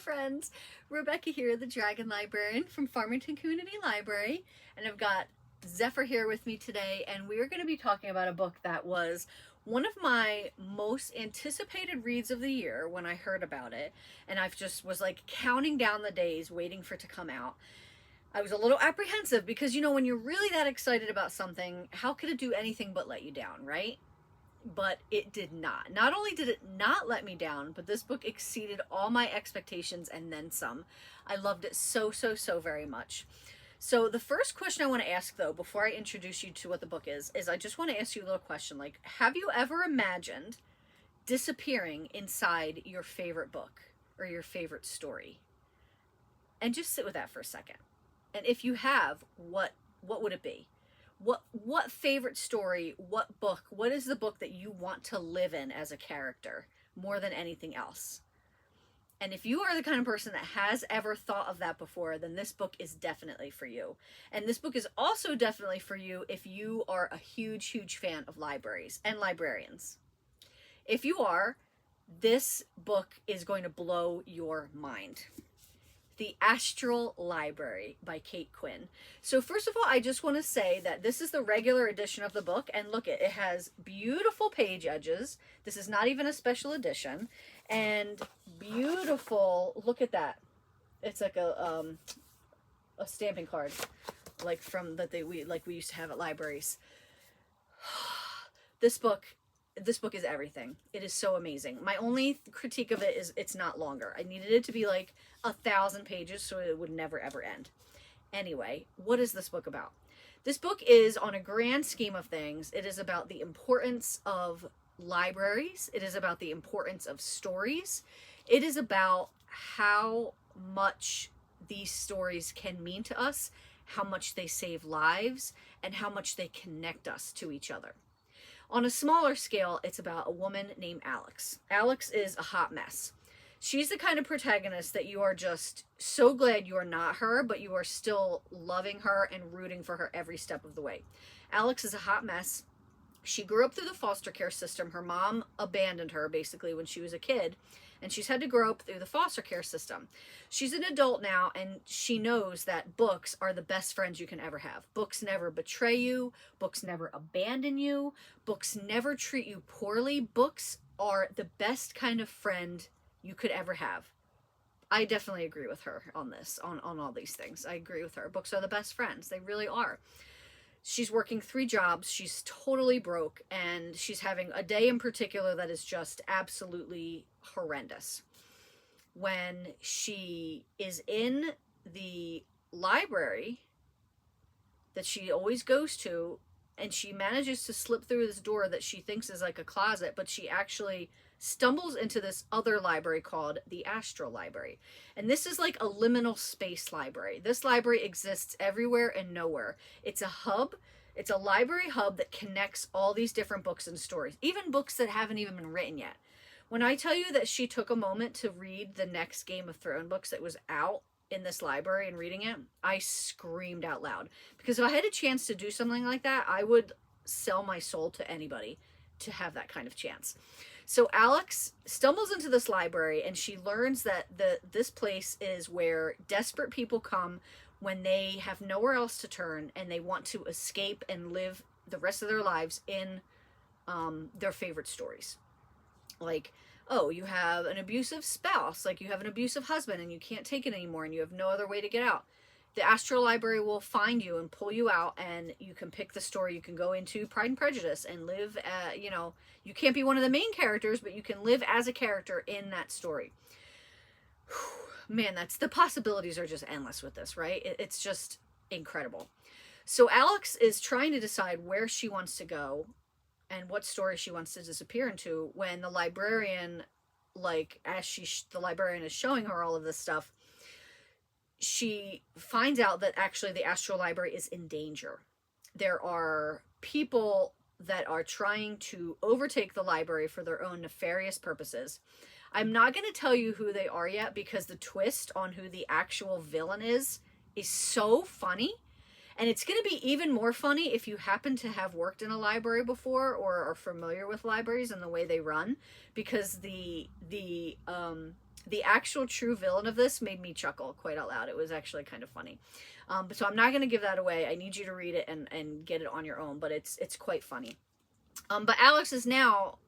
friends. Rebecca here, the Dragon Librarian from Farmington Community Library, and I've got Zephyr here with me today, and we are going to be talking about a book that was one of my most anticipated reads of the year when I heard about it, and I've just was like counting down the days waiting for it to come out. I was a little apprehensive because, you know, when you're really that excited about something, how could it do anything but let you down, right? But it did not. Not only did it not let me down, but this book exceeded all my expectations and then some. I loved it so very much. So the first question I want to ask, though, before I introduce you to what the book is I just want to ask you a little question. Like, have you ever imagined disappearing inside your favorite book or your favorite story? And just sit with that for a second. And if you have, what would it be? What favorite story, what book, what is the book that you want to live in as a character more than anything else? And if you are the kind of person that has ever thought of that before, then this book is definitely for you. And this book is also definitely for you if you are a huge fan of libraries and librarians. If you are, this book is going to blow your mind. The Astral Library by Quinn. So first of all, I just want to say that this is the regular edition of the book, and look, it has beautiful page edges. This is not even a special edition, and beautiful. Look at that. It's like a stamping card, like from that we used to have at libraries. This book is everything. It is so amazing. My only critique of it is it's not longer. I needed it to be like 1,000 pages so it would never ever end. Anyway, what is this book about? This book is, on a grand scheme of things, it is about the importance of libraries. It is about the importance of stories. It is about how much these stories can mean to us, how much they save lives, and how much they connect us to each other. On a smaller scale, it's about a woman named Alex. Alex is a hot mess. She's the kind of protagonist that you are just so glad you are not her, but you are still loving her and rooting for her every step of the way. Alex is a hot mess. She grew up through the foster care system. Her mom abandoned her basically when she was a kid, and she's had to grow up through the foster care system. She's an adult now, and she knows that books are the best friends you can ever have. Books never betray you. Books never abandon you. Books never treat you poorly. Books are the best kind of friend you could ever have. I definitely agree with her on this, on all these things. I agree with her. Books are the best friends. They really are. She's working 3 jobs. She's totally broke, and she's having a day in particular that is just absolutely horrendous. When she is in the library that she always goes to, and she manages to slip through this door that she thinks is like a closet, but she actually stumbles into this other library called the Astral Library. And this is like a liminal space library. This library exists everywhere and nowhere. It's a hub. It's a library hub that connects all these different books and stories, even books that haven't even been written yet. When I tell you that she took a moment to read the next Game of Thrones books that was out in this library and reading it, I screamed out loud. Because if I had a chance to do something like that, I would sell my soul to anybody to have that kind of chance. So Alex stumbles into this library, and she learns that this place is where desperate people come when they have nowhere else to turn and they want to escape and live the rest of their lives in their favorite stories. Like, oh, you have an abusive spouse, like you have an abusive husband and you can't take it anymore and you have no other way to get out. The Astral Library will find you and pull you out, and you can pick the story. You can go into Pride and Prejudice and live, you can't be one of the main characters, but you can live as a character in that story. Man, the possibilities are just endless with this, right? It's just incredible. So Alex is trying to decide where she wants to go and what story she wants to disappear into when the librarian, the librarian is showing her all of this stuff, she finds out that actually the Astral Library is in danger. There are people that are trying to overtake the library for their own nefarious purposes. I'm not going to tell you who they are yet because the twist on who the actual villain is so funny. And it's going to be even more funny if you happen to have worked in a library before or are familiar with libraries and the way they run, because the The actual true villain of this made me chuckle quite out loud. It was actually kind of funny. But so I'm not going to give that away. I need you to read it and get it on your own, but it's quite funny. But Alex is now,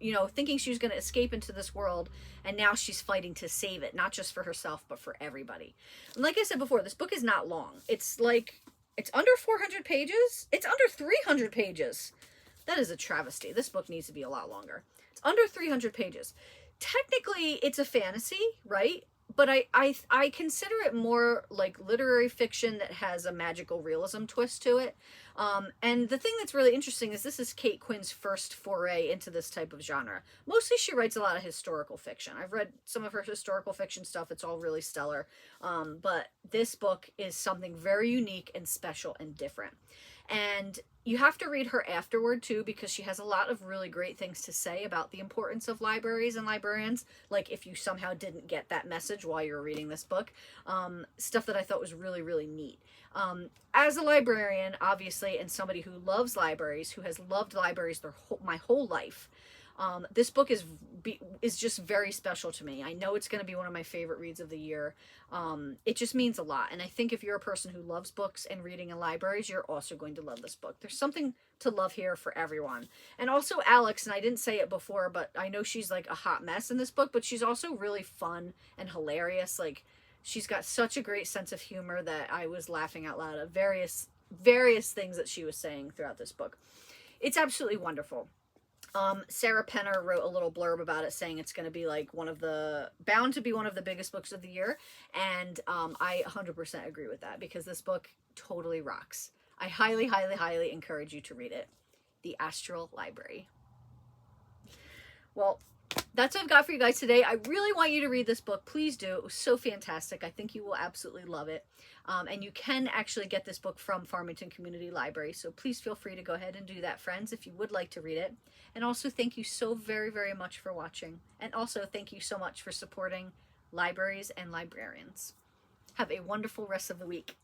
you know, thinking she was going to escape into this world, and now she's fighting to save it, not just for herself, but for everybody. And like I said before, this book is not long. It's like, it's under 400 pages. It's under 300 pages. That is a travesty. This book needs to be a lot longer. It's under 300 pages. Technically, it's a fantasy, right? But I consider it more like literary fiction that has a magical realism twist to it. And the thing that's really interesting is this is Kate Quinn's first foray into this type of genre. Mostly she writes a lot of historical fiction. I've read some of her historical fiction stuff. It's all really stellar. But this book is something very unique and special and different. And you have to read her afterward too, because she has a lot of really great things to say about the importance of libraries and librarians. Like if you somehow didn't get that message while you were reading this book, stuff that I thought was really, really neat. As a librarian, obviously, and somebody who loves libraries, who has loved libraries my whole life, this book is just very special to me. I know it's going to be one of my favorite reads of the year. It just means a lot. And I think if you're a person who loves books and reading in libraries, you're also going to love this book. There's something to love here for everyone. And also Alex, and I didn't say it before, but I know she's like a hot mess in this book, but she's also really fun and hilarious. Like, she's got such a great sense of humor that I was laughing out loud at various things that she was saying throughout this book. It's absolutely wonderful. Sarah Penner wrote a little blurb about it saying it's going to be like bound to be one of the biggest books of the year. And I 100% agree with that, because this book totally rocks. I highly, highly, highly encourage you to read it. The Astral Library. Well, that's what I've got for you guys today. I really want you to read this book. Please do. It was so fantastic. I think you will absolutely love it. And you can actually get this book from Farmington Community Library. So please feel free to go ahead and do that, friends, if you would like to read it. And also thank you so very, very much for watching. And also thank you so much for supporting libraries and librarians. Have a wonderful rest of the week.